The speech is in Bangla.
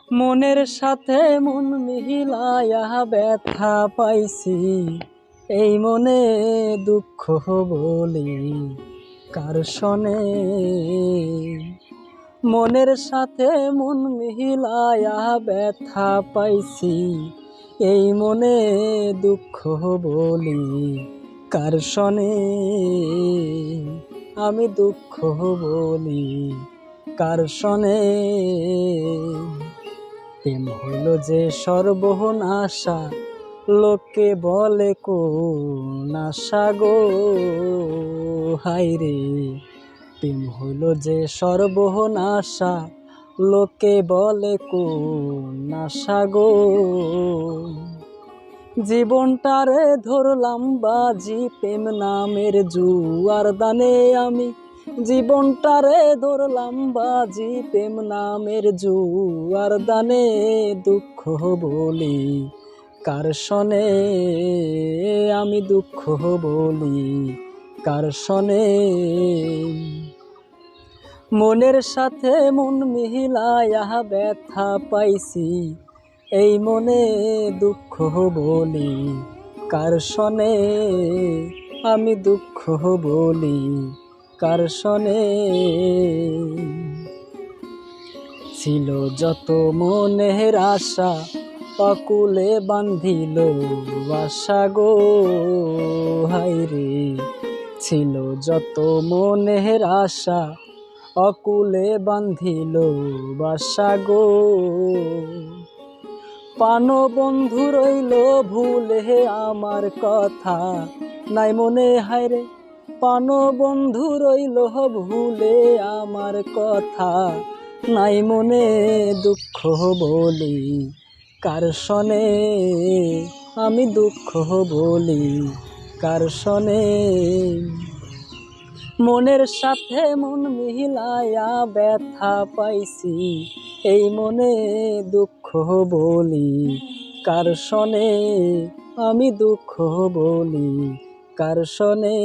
মনের সাথে মন মিলায়া ব্যথা পাইছি, এই মনে দুঃখ বলি কার শোনে। মনের সাথে মন মিলায়া ব্যথা পাইছি, এই মনে দুঃখ বলি কার শোনে। আমি দুঃখ বলি কার শোনে। প্রেম হইল যে সর্বনাশা, লোকে বলে কোন আশা গো। হায়রে প্রেম হইল যে সর্বনাশা, লোকে বলে কোন আশা গো। জীবনটারে ধরলাম বাজি প্রেম নামের জুয়ার দানে আমি। জীবনটারে ধরলাম বাজি প্রেম নামের জুয়ার দানে, দুঃখ বলি কার শোনে। আমি দুঃখ বলি কার শোনে। মনের সাথে মন মিলায়া ব্যথা পাইছি, এই মনে দুঃখ বলি কার শোনে। আমি দুঃখ বলি কার শোনে। ছিল যত মনের আশা, অকুলে বান্ধিল আশা গো। হায়রে ছিল যত মনের আশা, অকুলে বান্ধিল বাসা গো। প্রাণবন্ধু রইল ভুলে আমার কথা নাই মনে। হায়রে প্রাণবন্ধু রইল ভুলে আমার কথা নাই মনে, দুঃখ বলি কার শোনে। আমি দুঃখ বলি কার শোনে। মনের সাথে মন মিলায়া ব্যথা পাইছি, এই মনে দুঃখ বলি কার শোনে। আমি দুঃখ বলি কার শোনে।